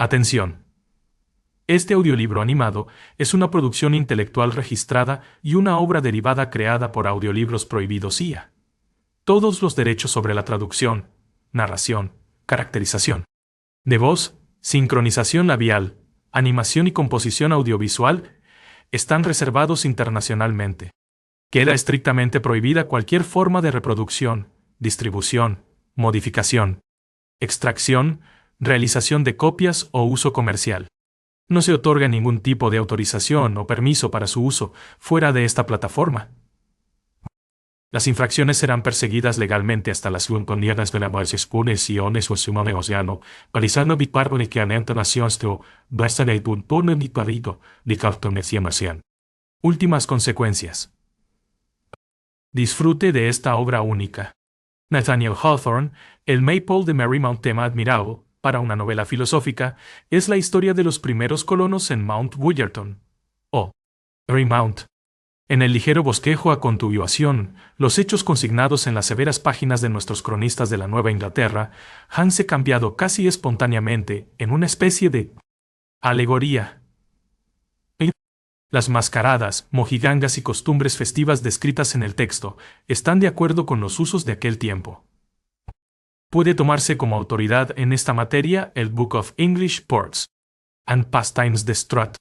Atención. Este audiolibro animado es una producción intelectual registrada y una obra derivada creada por Audiolibros Prohibidos IA. Todos los derechos sobre la traducción, narración, caracterización de voz, sincronización labial, animación y composición audiovisual están reservados internacionalmente. Queda estrictamente prohibida cualquier forma de reproducción, distribución, modificación, extracción, realización de copias o uso comercial. No se otorga ningún tipo de autorización o permiso para su uso fuera de esta plataforma. Las infracciones serán perseguidas legalmente hasta las condenas de las puniciones o sumame océano, realizando biparbonicamente naciones de basta de un tono ni parido de cartonación. Últimas consecuencias. Disfrute de esta obra única. Nathaniel Hawthorne, el Maypole de Marymount, tema admirado para una novela filosófica, es la historia de los primeros colonos en Mount Willerton, o Marymount. En el ligero bosquejo a continuación, los hechos consignados en las severas páginas de nuestros cronistas de la Nueva Inglaterra han se cambiado casi espontáneamente en una especie de alegoría. Las mascaradas, mojigangas y costumbres festivas descritas en el texto están de acuerdo con los usos de aquel tiempo. Puede tomarse como autoridad en esta materia el Book of English Ports and Pastimes de Strutt.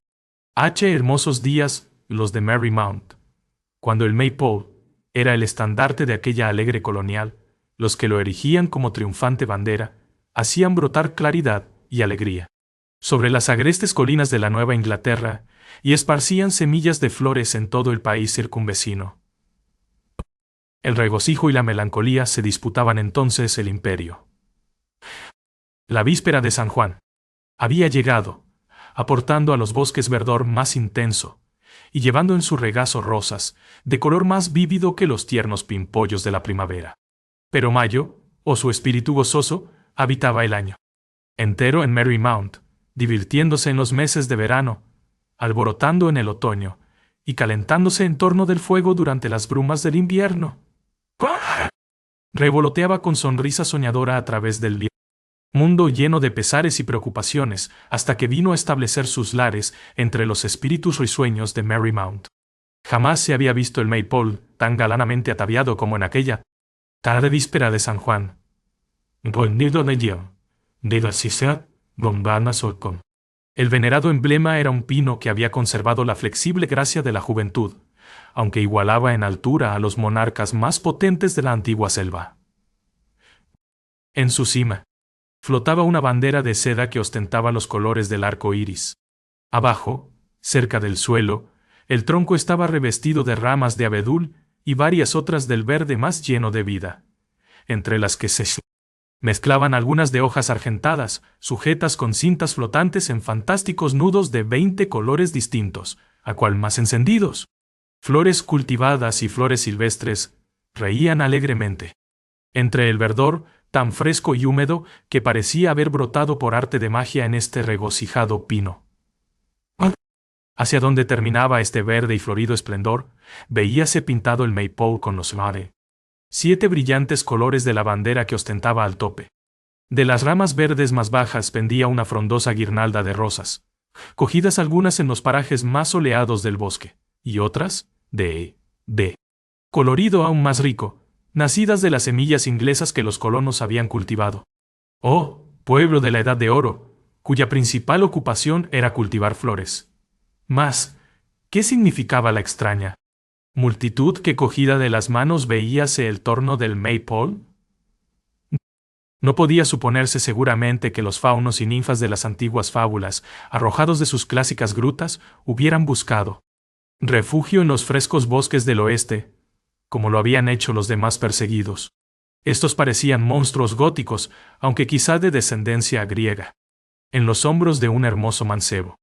H. Hermosos días, los de Marymount. Cuando el Maypole era el estandarte de aquella alegre colonial, los que lo erigían como triunfante bandera, hacían brotar claridad y alegría sobre las agrestes colinas de la Nueva Inglaterra y esparcían semillas de flores en todo el país circunvecino. El regocijo y la melancolía se disputaban entonces el imperio. La víspera de San Juan había llegado, aportando a los bosques verdor más intenso, y llevando en su regazo rosas, de color más vívido que los tiernos pimpollos de la primavera. Pero mayo, o su espíritu gozoso, habitaba el año entero en Marymount, divirtiéndose en los meses de verano, alborotando en el otoño, y calentándose en torno del fuego durante las brumas del invierno. Revoloteaba con sonrisa soñadora a través del mundo lleno de pesares y preocupaciones, hasta que vino a establecer sus lares entre los espíritus risueños de Marymount. Jamás se había visto el Maypole tan galanamente ataviado como en aquella tarde víspera de San Juan. El venerado emblema era un pino que había conservado la flexible gracia de la juventud, aunque igualaba en altura a los monarcas más potentes de la antigua selva. En su cima flotaba una bandera de seda que ostentaba los colores del arco iris. Abajo, cerca del suelo, el tronco estaba revestido de ramas de abedul y varias otras del verde más lleno de vida, entre las que se mezclaban algunas de hojas argentadas, sujetas con cintas flotantes en fantásticos nudos de 20 colores distintos, a cual más encendidos. Flores cultivadas y flores silvestres reían alegremente entre el verdor tan fresco y húmedo que parecía haber brotado por arte de magia en este regocijado pino. Hacia donde terminaba este verde y florido esplendor, veíase pintado el Maypole con los 7 brillantes colores de la bandera que ostentaba al tope. De las ramas verdes más bajas pendía una frondosa guirnalda de rosas, cogidas algunas en los parajes más soleados del bosque, y otras, de colorido aún más rico, nacidas de las semillas inglesas que los colonos habían cultivado. Oh, pueblo de la Edad de Oro, cuya principal ocupación era cultivar flores. Mas, ¿qué significaba la extraña multitud que cogida de las manos veíase el torno del Maypole? No podía suponerse seguramente que los faunos y ninfas de las antiguas fábulas, arrojados de sus clásicas grutas, hubieran buscado refugio en los frescos bosques del oeste, como lo habían hecho los demás perseguidos. Estos parecían monstruos góticos, aunque quizá de descendencia griega. En los hombros de un hermoso mancebo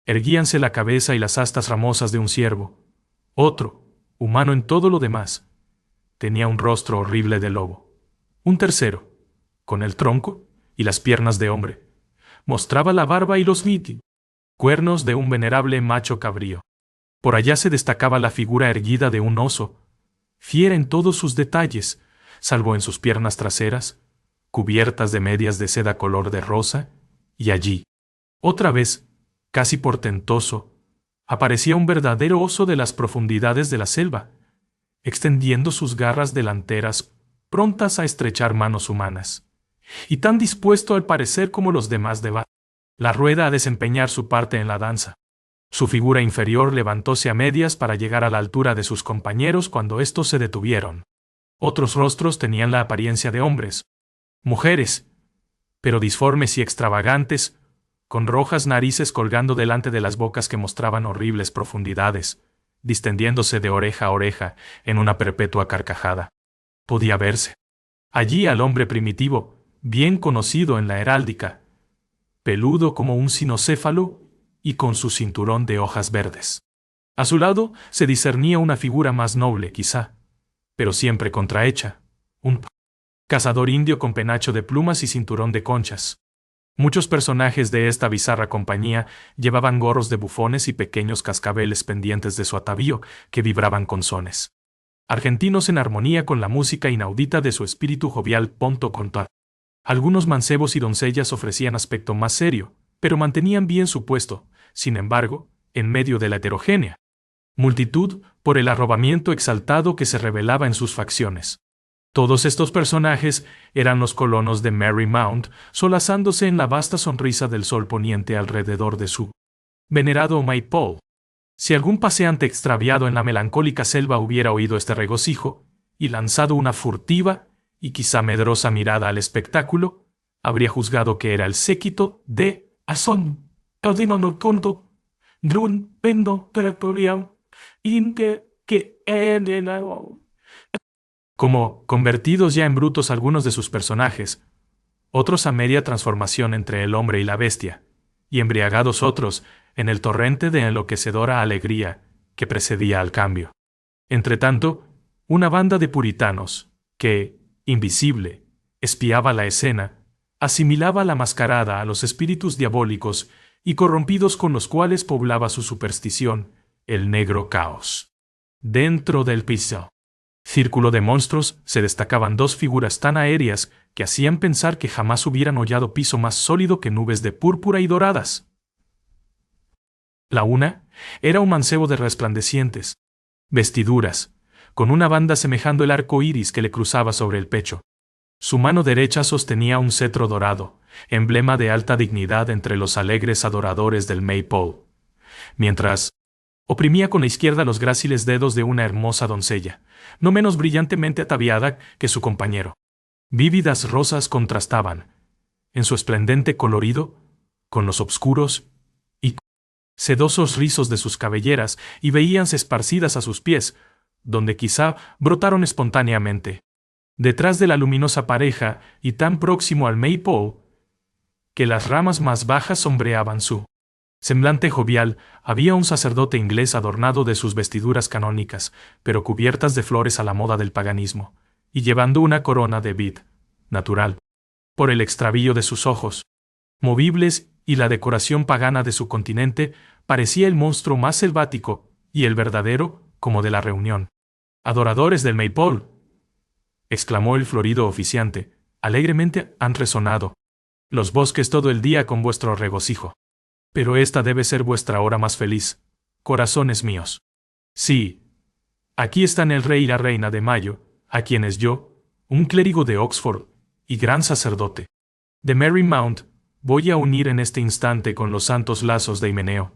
erguíanse la cabeza y las astas ramosas de un ciervo. Otro, humano en todo lo demás, tenía un rostro horrible de lobo. Un tercero, con el tronco y las piernas de hombre, mostraba la barba y los cuernos de un venerable macho cabrío. Por allá se destacaba la figura erguida de un oso, fiera en todos sus detalles, salvo en sus piernas traseras, cubiertas de medias de seda color de rosa, y allí, Otra vez, casi portentoso, aparecía un verdadero oso de las profundidades de la selva, extendiendo sus garras delanteras, prontas a estrechar manos humanas, y tan dispuesto al parecer como los demás de la rueda a desempeñar su parte en la danza. Su figura inferior levantóse a medias para llegar a la altura de sus compañeros cuando estos se detuvieron. Otros rostros tenían la apariencia de hombres, mujeres, pero disformes y extravagantes, con rojas narices colgando delante de las bocas que mostraban horribles profundidades, distendiéndose de oreja a oreja en una perpetua carcajada. Podía verse allí al hombre primitivo, bien conocido en la heráldica, peludo como un cinocéfalo y con su cinturón de hojas verdes. A su lado se discernía una figura más noble, quizá, pero siempre contrahecha, un cazador indio con penacho de plumas y cinturón de conchas. Muchos personajes de esta bizarra compañía llevaban gorros de bufones y pequeños cascabeles pendientes de su atavío que vibraban con sones argentinos en armonía con la música inaudita de su espíritu jovial. Contar. Algunos mancebos y doncellas ofrecían aspecto más serio, pero mantenían bien su puesto, sin embargo, en medio de la heterogénea multitud por el arrobamiento exaltado que se revelaba en sus facciones. Todos estos personajes eran los colonos de Marymount, solazándose en la vasta sonrisa del sol poniente alrededor de su venerado Maypole. Si algún paseante extraviado en la melancólica selva hubiera oído este regocijo, y lanzado una furtiva y quizá medrosa mirada al espectáculo, habría juzgado que era el séquito de Asón, Drun, Pendo, Territorial, Inque, que como convertidos ya en brutos algunos de sus personajes, otros a media transformación entre el hombre y la bestia, y embriagados otros en el torrente de enloquecedora alegría que precedía al cambio. Entretanto, una banda de puritanos, que, invisible, espiaba la escena, asimilaba la mascarada a los espíritus diabólicos y corrompidos con los cuales poblaba su superstición, el negro caos. Dentro del piso círculo de monstruos se destacaban dos figuras tan aéreas que hacían pensar que jamás hubieran hollado piso más sólido que nubes de púrpura y doradas. La una era un mancebo de resplandecientes vestiduras, con una banda semejando el arco iris que le cruzaba sobre el pecho. Su mano derecha sostenía un cetro dorado, emblema de alta dignidad entre los alegres adoradores del Maypole, mientras oprimía con la izquierda los gráciles dedos de una hermosa doncella, no menos brillantemente ataviada que su compañero. Vívidas rosas contrastaban, en su esplendente colorido, con los obscuros y sedosos rizos de sus cabelleras y veíanse esparcidas a sus pies, donde quizá brotaron espontáneamente. Detrás de la luminosa pareja y tan próximo al Maypole, que las ramas más bajas sombreaban su semblante jovial, había un sacerdote inglés adornado de sus vestiduras canónicas, pero cubiertas de flores a la moda del paganismo, y llevando una corona de vid, natural, por el extravío de sus ojos movibles y la decoración pagana de su continente, parecía el monstruo más selvático y el verdadero como de la reunión. «Adoradores del Maypole», exclamó el florido oficiante, «alegremente han resonado los bosques todo el día con vuestro regocijo. Pero esta debe ser vuestra hora más feliz, corazones míos. Sí, aquí están el rey y la reina de Mayo, a quienes yo, un clérigo de Oxford y gran sacerdote de Marymount, voy a unir en este instante con los santos lazos de Himeneo.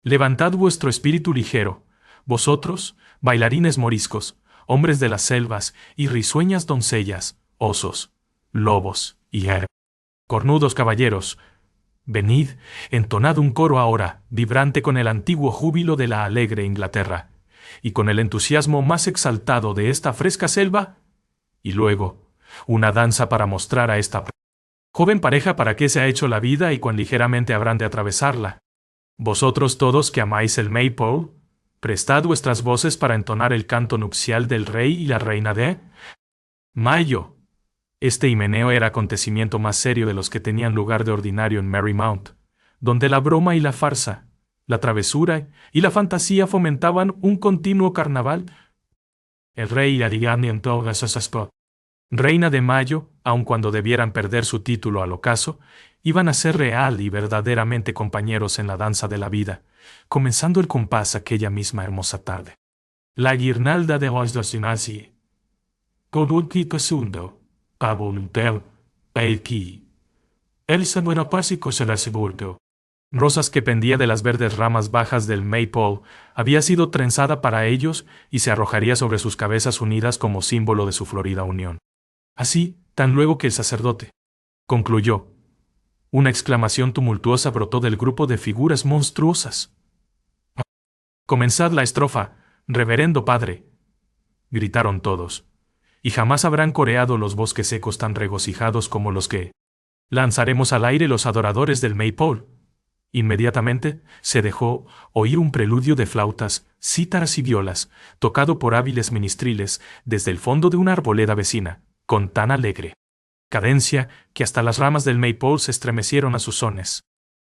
Levantad vuestro espíritu ligero, vosotros, bailarines moriscos, hombres de las selvas y risueñas doncellas, osos, lobos y cornudos caballeros. Venid, entonad un coro ahora, vibrante con el antiguo júbilo de la alegre Inglaterra, y con el entusiasmo más exaltado de esta fresca selva, y luego, una danza para mostrar a esta joven pareja para qué se ha hecho la vida y cuán ligeramente habrán de atravesarla. Vosotros todos que amáis el Maypole, prestad vuestras voces para entonar el canto nupcial del rey y la reina de Mayo. Este himeneo era acontecimiento más serio de los que tenían lugar de ordinario en Marymount, donde la broma y la farsa, la travesura y la fantasía fomentaban un continuo carnaval. El rey y la reina en todas esas reina de Mayo, aun cuando debieran perder su título al ocaso, iban a ser real y verdaderamente compañeros en la danza de la vida, comenzando el compás aquella misma hermosa tarde. La guirnalda de los dos nazi. Con un quito sundo, pavo un tel, peiki. Elsa buena pasico se la seguro. Rosas que pendía de las verdes ramas bajas del maypole había sido trenzada para ellos y se arrojaría sobre sus cabezas unidas como símbolo de su florida unión. Así, tan luego que el sacerdote concluyó, una exclamación tumultuosa brotó del grupo de figuras monstruosas. «Comenzad la estrofa, reverendo padre», gritaron todos, y jamás habrán coreado los bosques secos tan regocijados como los que lanzaremos al aire los adoradores del maypole. Inmediatamente se dejó oír un preludio de flautas, cítaras y violas, tocado por hábiles ministriles desde el fondo de una arboleda vecina, con tan alegre cadencia que hasta las ramas del maypole se estremecieron a sus sones.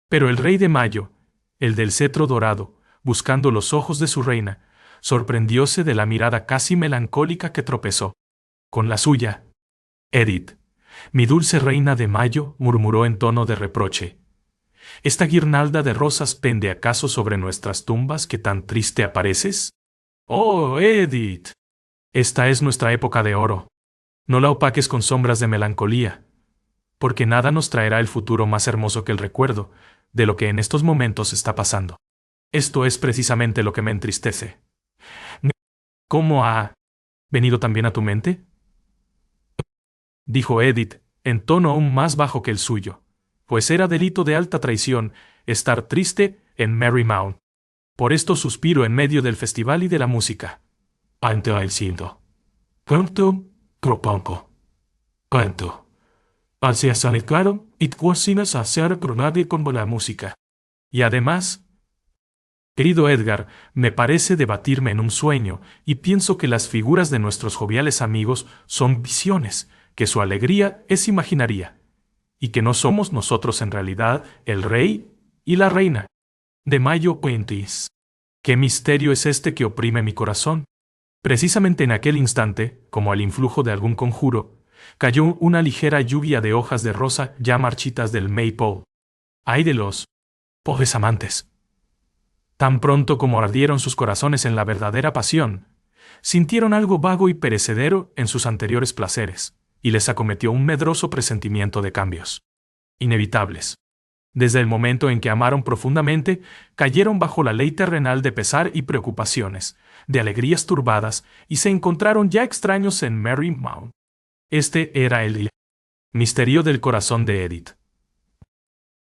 Pero el rey de Mayo, el del cetro dorado, buscando los ojos de su reina, sorprendióse de la mirada casi melancólica que tropezó con la suya. «Edith, mi dulce reina de Mayo», murmuró en tono de reproche, «¿esta guirnalda de rosas pende acaso sobre nuestras tumbas que tan triste apareces? Oh, Edith, esta es nuestra época de oro. No la opaques con sombras de melancolía, porque nada nos traerá el futuro más hermoso que el recuerdo de lo que en estos momentos está pasando. Esto es precisamente lo que me entristece». «¿Cómo ha venido también a tu mente?», dijo Edith, en tono aún más bajo que el suyo, pues era delito de alta traición estar triste en Marymount. Por esto suspiro en medio del festival y de la música. «Ante el cielo. Pronto, cropanco. Canto. Hacia Sanecaro, y cocinas a hacer cronade con la música. Y además, querido Edgar, me parece debatirme en un sueño, y pienso que las figuras de nuestros joviales amigos son visiones, que su alegría es imaginaria, y que no somos nosotros en realidad el rey y la reina de Mayo Quintis. ¿Qué misterio es este que oprime mi corazón?» Precisamente en aquel instante, como al influjo de algún conjuro, cayó una ligera lluvia de hojas de rosa ya marchitas del maypole. ¡Ay de los pobres amantes! Tan pronto como ardieron sus corazones en la verdadera pasión, sintieron algo vago y perecedero en sus anteriores placeres, y les acometió un medroso presentimiento de cambios inevitables. Desde el momento en que amaron profundamente, cayeron bajo la ley terrenal de pesar y preocupaciones, de alegrías turbadas, y se encontraron ya extraños en Marymount. Este era el misterio del corazón de Edith.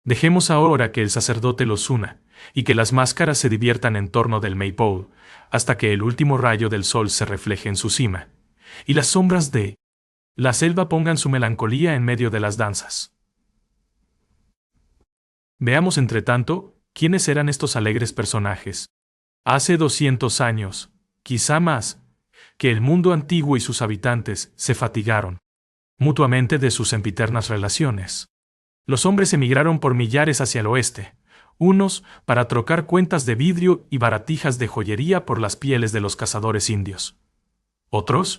Dejemos ahora que el sacerdote los una, y que las máscaras se diviertan en torno del maypole, hasta que el último rayo del sol se refleje en su cima, y las sombras de la selva pongan su melancolía en medio de las danzas. Veamos, entretanto, quiénes eran estos alegres personajes. Hace 200 años, quizá más, que el mundo antiguo y sus habitantes se fatigaron mutuamente de sus sempiternas relaciones. Los hombres emigraron por millares hacia el oeste, unos para trocar cuentas de vidrio y baratijas de joyería por las pieles de los cazadores indios, otros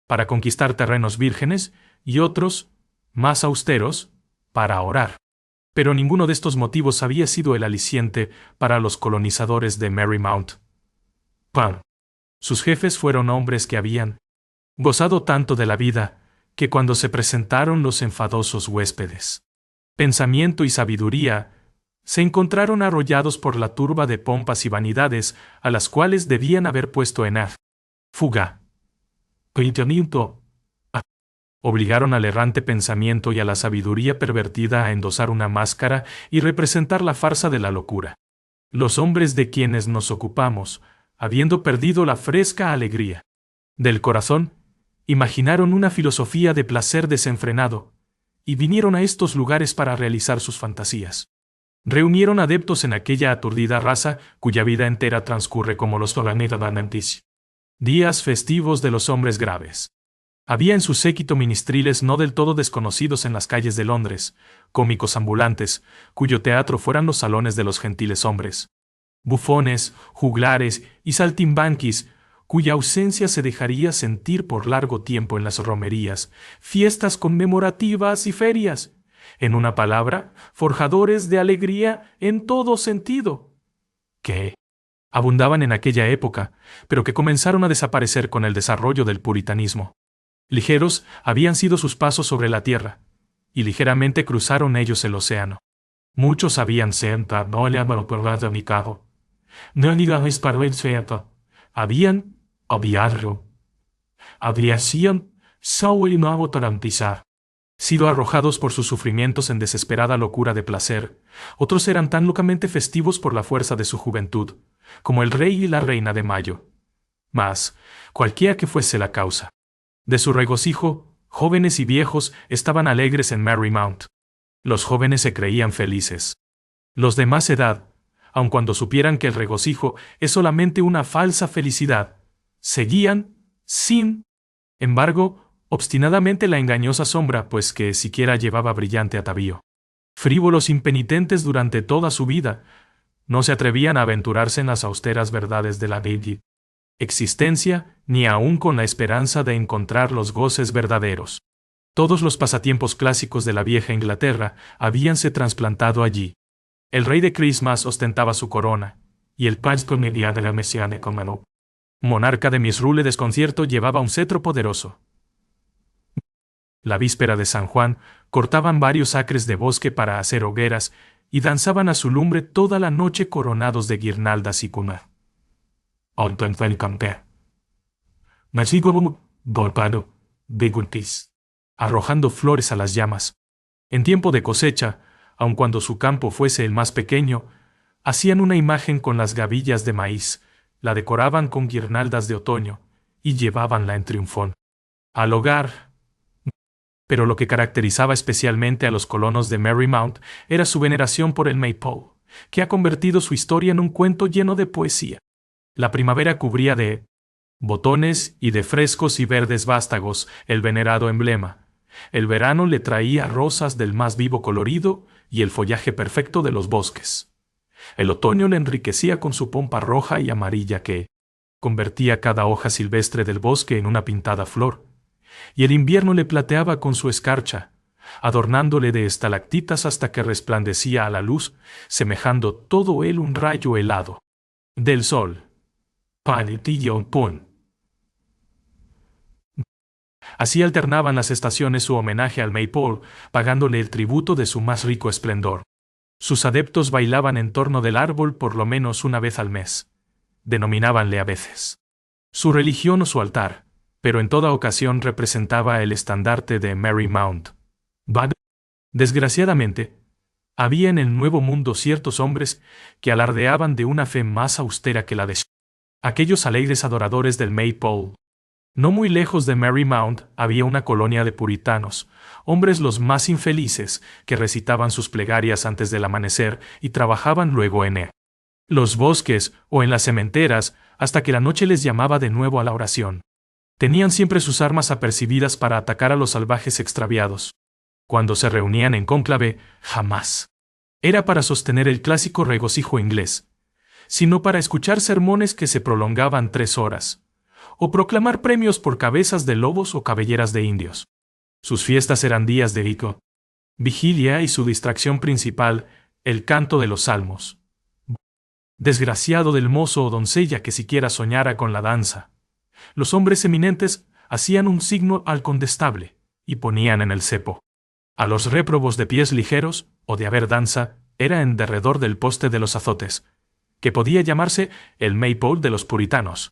para conquistar terrenos vírgenes y otros, más austeros, para orar. Pero ninguno de estos motivos había sido el aliciente para los colonizadores de Marymount. Sus jefes fueron hombres que habían gozado tanto de la vida, que cuando se presentaron los enfadosos huéspedes, pensamiento y sabiduría, se encontraron arrollados por la turba de pompas y vanidades a las cuales debían haber puesto en fuga. Obligaron al errante pensamiento y a la sabiduría pervertida a endosar una máscara y representar la farsa de la locura. Los hombres de quienes nos ocupamos, habiendo perdido la fresca alegría del corazón, imaginaron una filosofía de placer desenfrenado, y vinieron a estos lugares para realizar sus fantasías. Reunieron adeptos en aquella aturdida raza cuya vida entera transcurre como los días festivos de los hombres graves. Había en su séquito ministriles no del todo desconocidos en las calles de Londres, cómicos ambulantes, cuyo teatro fueran los salones de los gentiles hombres, bufones, juglares y saltimbanquis, cuya ausencia se dejaría sentir por largo tiempo en las romerías, fiestas conmemorativas y ferias, En una palabra, forjadores de alegría en todo sentido, que abundaban en aquella época, pero que comenzaron a desaparecer con el desarrollo del puritanismo. Ligeros habían sido sus pasos sobre la tierra, y ligeramente cruzaron ellos el océano. Muchos habían sentado, no le habían probado mi carro. No digáis para el centro. Habían Saúl y no garantizar, sido arrojados por sus sufrimientos en desesperada locura de placer. Otros eran tan locamente festivos por la fuerza de su juventud, como el rey y la reina de Mayo. Mas, cualquiera que fuese la causa de su regocijo, jóvenes y viejos estaban alegres en Marymount. Los jóvenes se creían felices. Los de más edad, aun cuando supieran que el regocijo es solamente una falsa felicidad, seguían, sin embargo, obstinadamente la engañosa sombra, pues que siquiera llevaba brillante atavío. Frívolos impenitentes durante toda su vida, no se atrevían a aventurarse en las austeras verdades de la existencia, ni aun con la esperanza de encontrar los goces verdaderos. Todos los pasatiempos clásicos de la vieja Inglaterra habíanse trasplantado allí. El rey de Christmas ostentaba su corona, y el page comedia de la mesiane como monarca de Misrule desconcierto llevaba un cetro poderoso. La víspera de San Juan, cortaban varios acres de bosque para hacer hogueras y danzaban a su lumbre toda la noche coronados de guirnaldas y cuna. Arrojando flores a las llamas. En tiempo de cosecha, aun cuando su campo fuese el más pequeño, hacían una imagen con las gavillas de maíz, la decoraban con guirnaldas de otoño y llevábanla en triunfón al hogar. Pero lo que caracterizaba especialmente a los colonos de Marymount era su veneración por el Maypole, que ha convertido su historia en un cuento lleno de poesía. La primavera cubría de botones y de frescos y verdes vástagos el venerado emblema. El verano le traía rosas del más vivo colorido y el follaje perfecto de los bosques. El otoño le enriquecía con su pompa roja y amarilla que convertía cada hoja silvestre del bosque en una pintada flor, y el invierno le plateaba con su escarcha, adornándole de estalactitas hasta que resplandecía a la luz, semejando todo él un rayo helado del sol. Así alternaban las estaciones su homenaje al Maypole, pagándole el tributo de su más rico esplendor. Sus adeptos bailaban en torno del árbol por lo menos una vez al mes. Denominábanle a veces su religión o su altar, pero en toda ocasión representaba el estandarte de Marymount. Desgraciadamente, había en el Nuevo Mundo ciertos hombres que alardeaban de una fe más austera que la de aquellos alegres adoradores del Maypole. No muy lejos de Marymount había una colonia de puritanos, hombres los más infelices, que recitaban sus plegarias antes del amanecer y trabajaban luego en los bosques o en las sementeras hasta que la noche les llamaba de nuevo a la oración. Tenían siempre sus armas apercibidas para atacar a los salvajes extraviados. Cuando se reunían en cónclave, jamás era para sostener el clásico regocijo inglés, sino para escuchar sermones que se prolongaban 3 horas, o proclamar premios por cabezas de lobos o cabelleras de indios. Sus fiestas eran días de vigilia y su distracción principal, el canto de los salmos. Desgraciado del mozo o doncella que siquiera soñara con la danza. Los hombres eminentes hacían un signo al condestable y ponían en el cepo a los réprobos de pies ligeros o de haber danza, era en derredor del poste de los azotes, que podía llamarse el Maypole de los puritanos.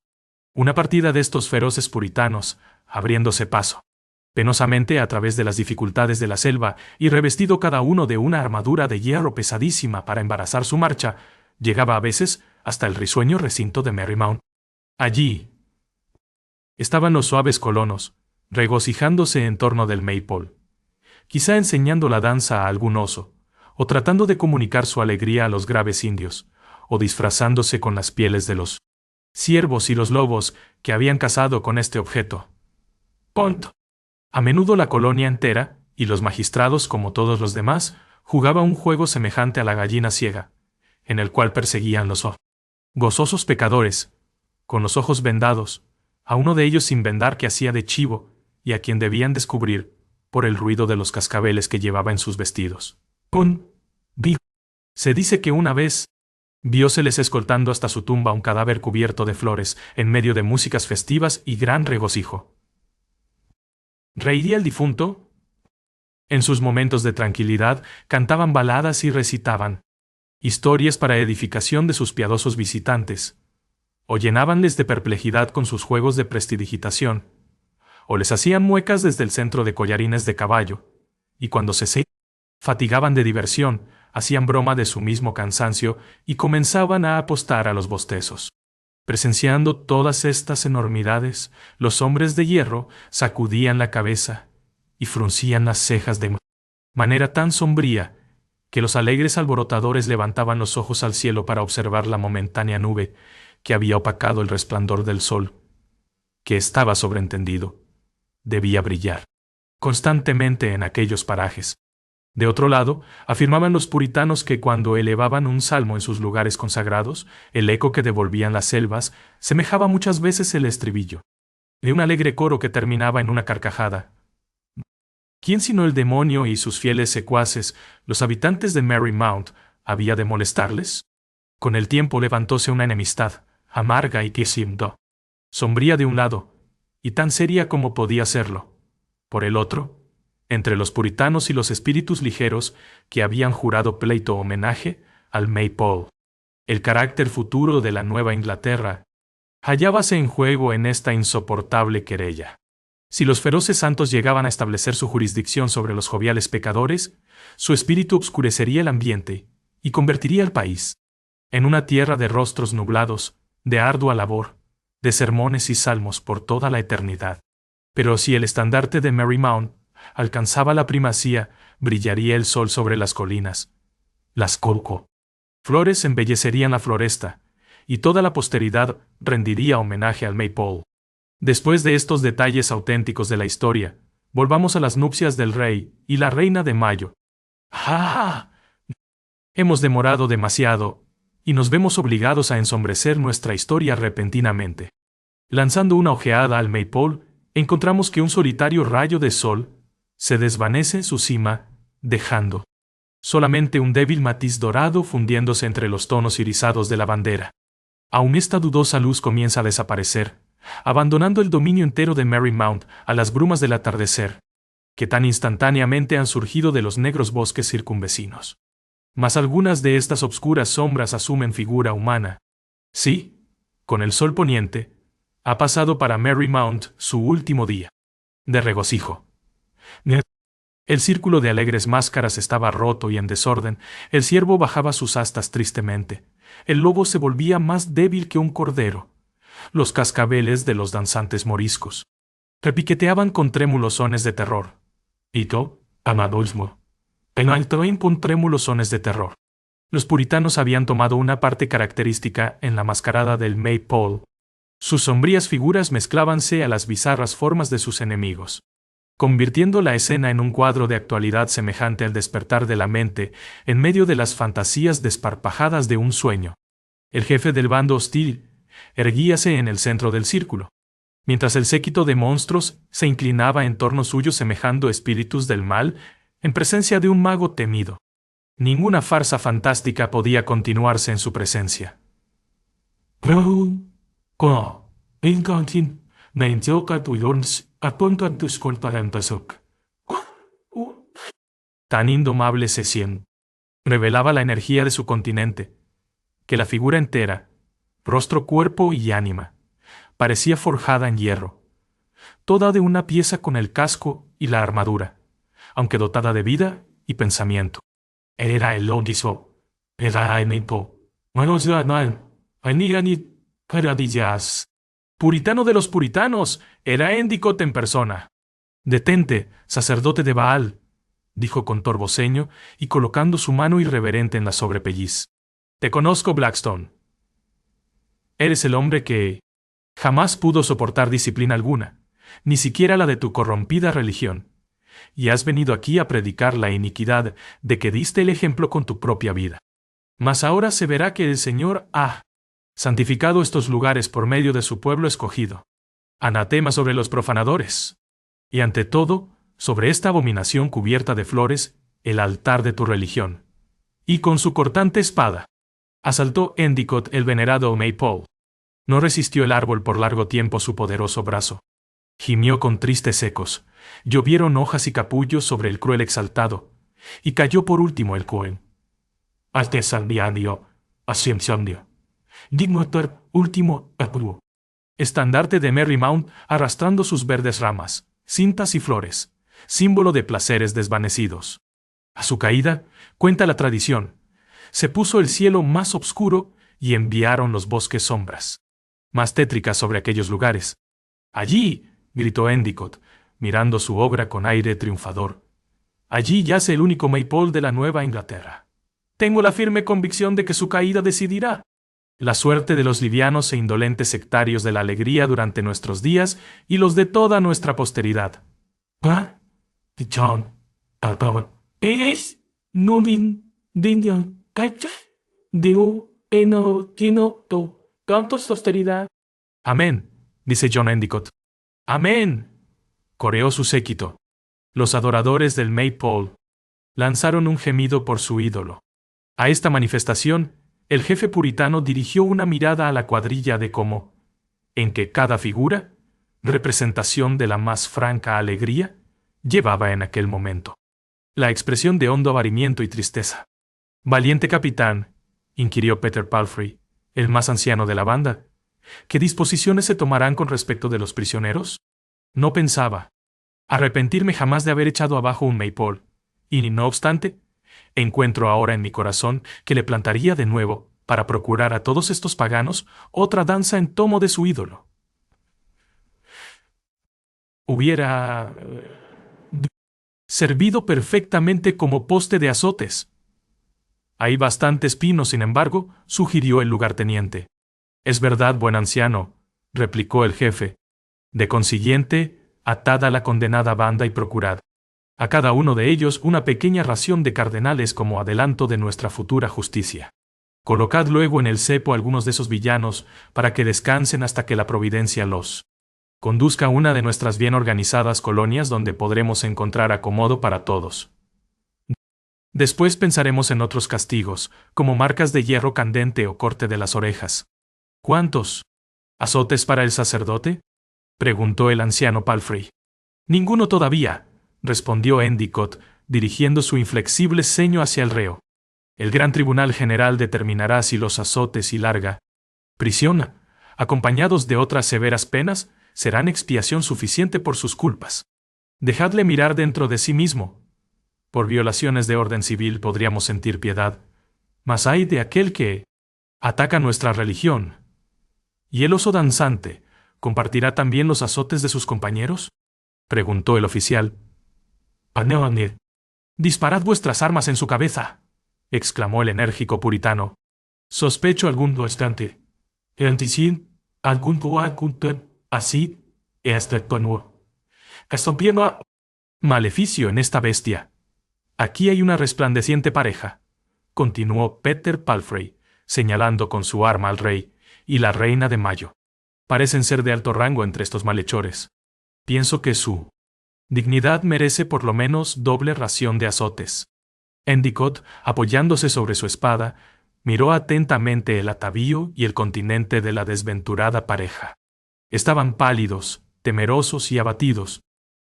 Una partida de estos feroces puritanos, abriéndose paso penosamente a través de las dificultades de la selva y revestido cada uno de una armadura de hierro pesadísima para embarazar su marcha, llegaba a veces hasta el risueño recinto de Marymount. Allí estaban los suaves colonos, regocijándose en torno del Maypole, quizá enseñando la danza a algún oso, o tratando de comunicar su alegría a los graves indios, o disfrazándose con las pieles de los ciervos y los lobos que habían cazado con este objeto. A menudo la colonia entera, y los magistrados como todos los demás, jugaba un juego semejante a la gallina ciega, en el cual perseguían los gozosos pecadores, con los ojos vendados, a uno de ellos sin vendar que hacía de chivo, y a quien debían descubrir, por el ruido de los cascabeles que llevaba en sus vestidos. Se dice que una vez vióseles escoltando hasta su tumba un cadáver cubierto de flores, en medio de músicas festivas y gran regocijo. ¿Reiría el difunto? En sus momentos de tranquilidad, cantaban baladas y recitaban historias para edificación de sus piadosos visitantes, o llenábanles de perplejidad con sus juegos de prestidigitación, o les hacían muecas desde el centro de collarines de caballo, y cuando se fatigaban de diversión, hacían broma de su mismo cansancio y comenzaban a apostar a los bostezos. Presenciando todas estas enormidades, los hombres de hierro sacudían la cabeza y fruncían las cejas de manera tan sombría que los alegres alborotadores levantaban los ojos al cielo para observar la momentánea nube que había opacado el resplandor del sol, que estaba sobreentendido, debía brillar constantemente en aquellos parajes. De otro lado, afirmaban los puritanos que cuando elevaban un salmo en sus lugares consagrados, el eco que devolvían las selvas semejaba muchas veces el estribillo de un alegre coro que terminaba en una carcajada. ¿Quién sino el demonio y sus fieles secuaces, los habitantes de Marymount, había de molestarles? Con el tiempo levantóse una enemistad, amarga y sombría de un lado, y tan seria como podía serlo, por el otro, entre los puritanos y los espíritus ligeros que habían jurado pleito homenaje al Maypole. El carácter futuro de la Nueva Inglaterra hallábase en juego en esta insoportable querella. Si los feroces santos llegaban a establecer su jurisdicción sobre los joviales pecadores, su espíritu obscurecería el ambiente y convertiría al país en una tierra de rostros nublados, de ardua labor, de sermones y salmos por toda la eternidad. Pero si el estandarte de Marymount alcanzaba la primacía, brillaría el sol sobre las colinas. Las flores embellecerían la floresta, y toda la posteridad rendiría homenaje al Maypole. Después de estos detalles auténticos de la historia, volvamos a las nupcias del rey y la reina de Mayo. ¡Ah! Hemos demorado demasiado, y nos vemos obligados a ensombrecer nuestra historia repentinamente. Lanzando una ojeada al Maypole, encontramos que un solitario rayo de sol se desvanece en su cima, dejando solamente un débil matiz dorado fundiéndose entre los tonos irisados de la bandera. Aún esta dudosa luz comienza a desaparecer, abandonando el dominio entero de Marymount a las brumas del atardecer, que tan instantáneamente han surgido de los negros bosques circunvecinos. Mas algunas de estas obscuras sombras asumen figura humana. Sí, con el sol poniente, ha pasado para Marymount su último día de regocijo. El círculo de alegres máscaras estaba roto y en desorden, el ciervo bajaba sus astas tristemente, el lobo se volvía más débil que un cordero, los cascabeles de los danzantes moriscos repiqueteaban con trémulos sones de terror. Con trémulos sones de terror. Los puritanos habían tomado una parte característica en la mascarada del Maypole. Sus sombrías figuras mezclábanse a las bizarras formas de sus enemigos, convirtiendo la escena en un cuadro de actualidad semejante al despertar de la mente en medio de las fantasías desparpajadas de un sueño. El jefe del bando hostil erguíase en el centro del círculo, mientras el séquito de monstruos se inclinaba en torno suyo semejando espíritus del mal en presencia de un mago temido. Ninguna farsa fantástica podía continuarse en su presencia. Tan indomable se siente, revelaba la energía de su continente, que la figura entera, rostro, cuerpo y ánima, parecía forjada en hierro, toda de una pieza con el casco y la armadura, aunque dotada de vida y pensamiento. Era el Odiso, era el Nepo, paradillas. Puritano de los puritanos, era Endicott en persona. Detente, sacerdote de Baal, dijo con torvo ceño y colocando su mano irreverente en la sobrepelliz. Te conozco, Blackstone. Eres el hombre que jamás pudo soportar disciplina alguna, ni siquiera la de tu corrompida religión, y has venido aquí a predicar la iniquidad de que diste el ejemplo con tu propia vida. Mas ahora se verá que el Señor ha santificado estos lugares por medio de su pueblo escogido. Anatema sobre los profanadores. Y ante todo, sobre esta abominación cubierta de flores, el altar de tu religión. Y con su cortante espada, asaltó Endicott el venerado Maypole. No resistió el árbol por largo tiempo su poderoso brazo. Gimió con tristes ecos, llovieron hojas y capullos sobre el cruel exaltado, y cayó por último el Cohen. Artesanio, ascensionio. Dignotor último apuro. Estandarte de Merrymount arrastrando sus verdes ramas, cintas y flores, símbolo de placeres desvanecidos. A su caída, cuenta la tradición, se puso el cielo más oscuro y enviaron los bosques sombras más tétricas sobre aquellos lugares. Allí, gritó Endicott, mirando su obra con aire triunfador. Allí yace el único Maypole de la Nueva Inglaterra. Tengo la firme convicción de que su caída decidirá la suerte de los livianos e indolentes sectarios de la alegría durante nuestros días y los de toda nuestra posteridad. ¿Ah? John, Alpabon, es Novin, Dindian, Cacha, Digo, Eno, Tino, To, Cantos, posteridad. Amén, dice John Endicott. Amén, coreó su séquito. Los adoradores del Maypole lanzaron un gemido por su ídolo. A esta manifestación, el jefe puritano dirigió una mirada a la cuadrilla de como, en que cada figura, representación de la más franca alegría, llevaba en aquel momento la expresión de hondo abatimiento y tristeza. «Valiente capitán», inquirió Peter Palfrey, el más anciano de la banda, ¿qué disposiciones se tomarán con respecto de los prisioneros? No pensaba arrepentirme jamás de haber echado abajo un Maypole, y no obstante, encuentro ahora en mi corazón que le plantaría de nuevo, para procurar a todos estos paganos, otra danza en tomo de su ídolo. Hubiera servido perfectamente como poste de azotes. Hay bastantes pinos, sin embargo, sugirió el lugarteniente. Es verdad, buen anciano, replicó el jefe. De consiguiente, atad a la condenada banda y procurad a cada uno de ellos una pequeña ración de cardenales como adelanto de nuestra futura justicia. Colocad luego en el cepo algunos de esos villanos para que descansen hasta que la providencia los conduzca a una de nuestras bien organizadas colonias donde podremos encontrar acomodo para todos. Después pensaremos en otros castigos, como marcas de hierro candente o corte de las orejas. ¿Cuántos azotes para el sacerdote?, preguntó el anciano Palfrey. Ninguno todavía, respondió Endicott, dirigiendo su inflexible ceño hacia el reo. El gran tribunal general determinará si los azotes y larga prisión, acompañados de otras severas penas, serán expiación suficiente por sus culpas. Dejadle mirar dentro de sí mismo. Por violaciones de orden civil podríamos sentir piedad, mas ay de aquel que ataca nuestra religión. ¿Y el oso danzante compartirá también los azotes de sus compañeros?, preguntó el oficial. «Paneonid, disparad vuestras armas en su cabeza», exclamó el enérgico puritano. «Sospecho algún bastante. Enticin, algún así, este tono. Estoy viendo maleficio en esta bestia. Aquí hay una resplandeciente pareja», continuó Peter Palfrey, señalando con su arma al rey y la reina de Mayo. «Parecen ser de alto rango entre estos malhechores. Pienso que su dignidad merece por lo menos doble ración de azotes». Endicott, apoyándose sobre su espada, miró atentamente el atavío y el continente de la desventurada pareja. Estaban pálidos, temerosos y abatidos,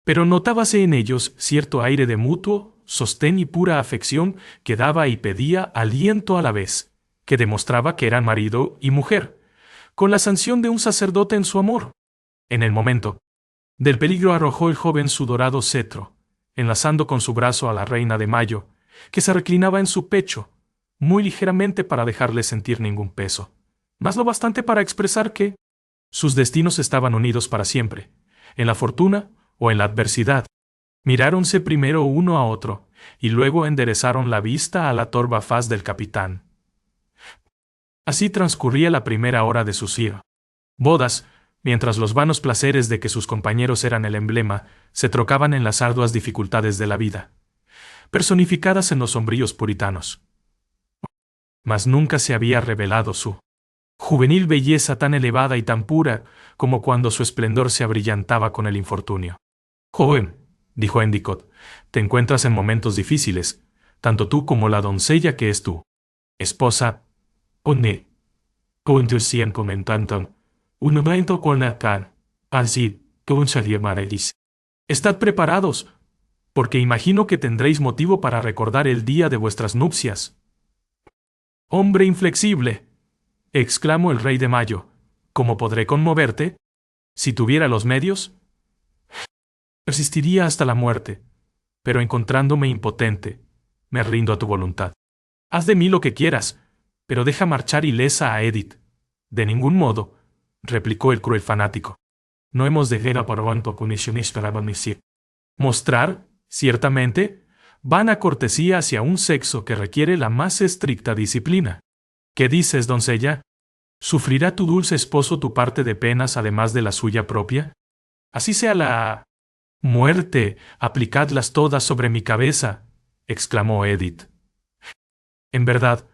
pero notábase en ellos cierto aire de mutuo sostén y pura afección que daba y pedía aliento a la vez, que demostraba que eran marido y mujer, con la sanción de un sacerdote en su amor. En el momento del peligro arrojó el joven su dorado cetro, enlazando con su brazo a la reina de Mayo, que se reclinaba en su pecho, muy ligeramente para dejarle sentir ningún peso, mas lo bastante para expresar que sus destinos estaban unidos para siempre, en la fortuna o en la adversidad. Miráronse primero uno a otro, y luego enderezaron la vista a la torva faz del capitán. Así transcurría la primera hora de sus bodas, mientras los vanos placeres de que sus compañeros eran el emblema se trocaban en las arduas dificultades de la vida, personificadas en los sombríos puritanos. Mas nunca se había revelado su juvenil belleza tan elevada y tan pura como cuando su esplendor se abrillantaba con el infortunio. «Joven», dijo Endicott. Te encuentras en momentos difíciles, tanto tú como la doncella que es tu esposa. One. Conducían comentando. Un momento con acá. Así, con salir Marelis. Estad preparados, porque imagino que tendréis motivo para recordar el día de vuestras nupcias. Hombre inflexible, exclamó el rey de Mayo, ¿cómo podré conmoverte? Si tuviera los medios, resistiría hasta la muerte, pero encontrándome impotente, me rindo a tu voluntad. Haz de mí lo que quieras, pero deja marchar ilesa a Edith. De ningún modo, replicó el cruel fanático. No hemos de ver a por puniciones para venir. Mostrar, ciertamente, vana cortesía hacia un sexo que requiere la más estricta disciplina. ¿Qué dices, doncella? ¿Sufrirá tu dulce esposo tu parte de penas además de la suya propia? Así sea la muerte, aplicadlas todas sobre mi cabeza, exclamó Edith. En verdad,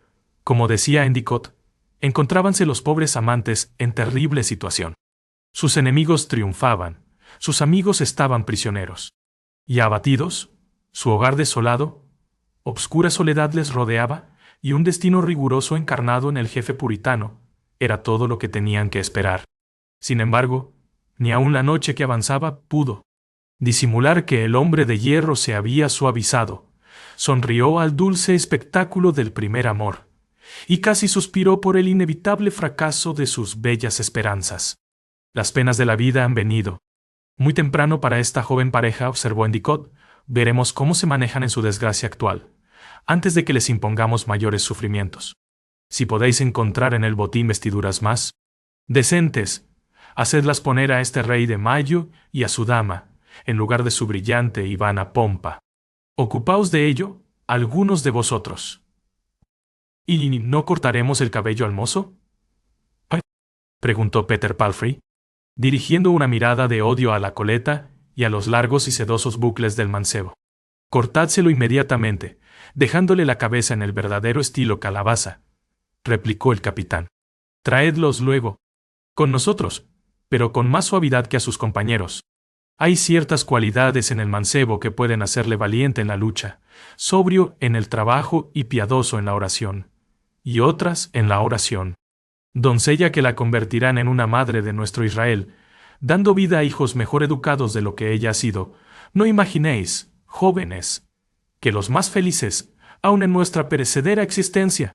como decía Endicott, encontrábanse los pobres amantes en terrible situación. Sus enemigos triunfaban, sus amigos estaban prisioneros. Y abatidos, su hogar desolado, obscura soledad les rodeaba, y un destino riguroso encarnado en el jefe puritano era todo lo que tenían que esperar. Sin embargo, ni aun la noche que avanzaba pudo disimular que el hombre de hierro se había suavizado, sonrió al dulce espectáculo del primer amor, y casi suspiró por el inevitable fracaso de sus bellas esperanzas. Las penas de la vida han venido. Muy temprano para esta joven pareja, observó Endicott, veremos cómo se manejan en su desgracia actual, antes de que les impongamos mayores sufrimientos. Si podéis encontrar en el botín vestiduras más decentes, hacedlas poner a este rey de Mayo y a su dama, en lugar de su brillante y vana pompa. Ocupaos de ello, algunos de vosotros. ¿Y no cortaremos el cabello al mozo? Preguntó Peter Palfrey, dirigiendo una mirada de odio a la coleta y a los largos y sedosos bucles del mancebo. Cortádselo inmediatamente, dejándole la cabeza en el verdadero estilo calabaza, replicó el capitán. Traedlos luego con nosotros, pero con más suavidad que a sus compañeros. Hay ciertas cualidades en el mancebo que pueden hacerle valiente en la lucha, sobrio en el trabajo y piadoso en la oración, y otras en la oración. Doncella que la convertirán en una madre de nuestro Israel, dando vida a hijos mejor educados de lo que ella ha sido. No imaginéis, jóvenes, que los más felices, aun en nuestra perecedera existencia,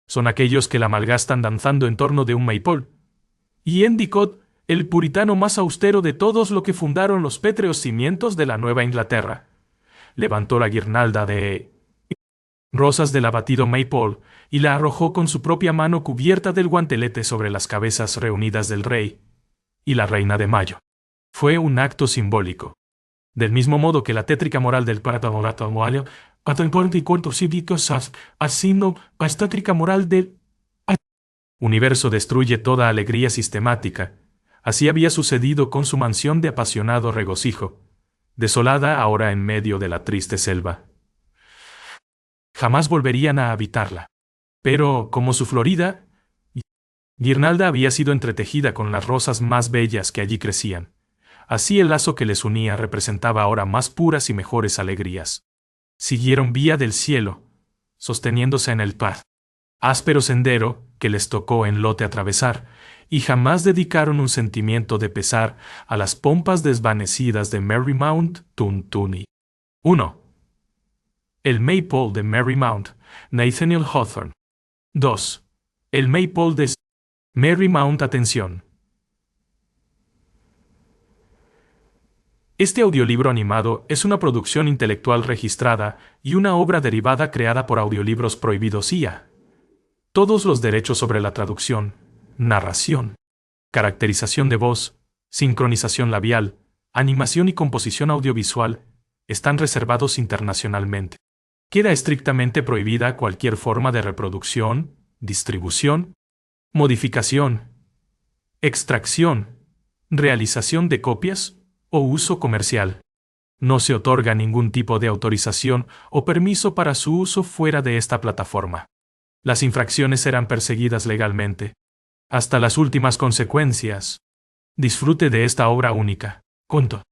son aquellos que la malgastan danzando en torno de un maypole. Y Endicott, el puritano más austero de todos los que fundaron los pétreos cimientos de la Nueva Inglaterra, levantó la guirnalda de rosas del abatido maypole y la arrojó con su propia mano cubierta del guantelete sobre las cabezas reunidas del rey y la reina de Mayo. Fue un acto simbólico. Del mismo modo que la tétrica moral del universo destruye toda alegría sistemática, así había sucedido con su mansión de apasionado regocijo, desolada ahora en medio de la triste selva. Jamás volverían a habitarla. Pero, como su florida guirnalda había sido entretejida con las rosas más bellas que allí crecían, así el lazo que les unía representaba ahora más puras y mejores alegrías. Siguieron vía del cielo, sosteniéndose en el áspero sendero que les tocó en lote atravesar, y jamás dedicaron un sentimiento de pesar a las pompas desvanecidas de Merrymount Tuntuni. 1. El Maypole de Merrymount, Nathaniel Hawthorne. 2. El Maypole de Merrymount. Atención. Este audiolibro animado es una producción intelectual registrada y una obra derivada creada por Audiolibros Prohibidos IA. Todos los derechos sobre la traducción, narración, caracterización de voz, sincronización labial, animación y composición audiovisual están reservados internacionalmente. Queda estrictamente prohibida cualquier forma de reproducción, distribución, modificación, extracción, realización de copias o uso comercial. No se otorga ningún tipo de autorización o permiso para su uso fuera de esta plataforma. Las infracciones serán perseguidas legalmente, hasta las últimas consecuencias. Disfrute de esta obra única. Conto.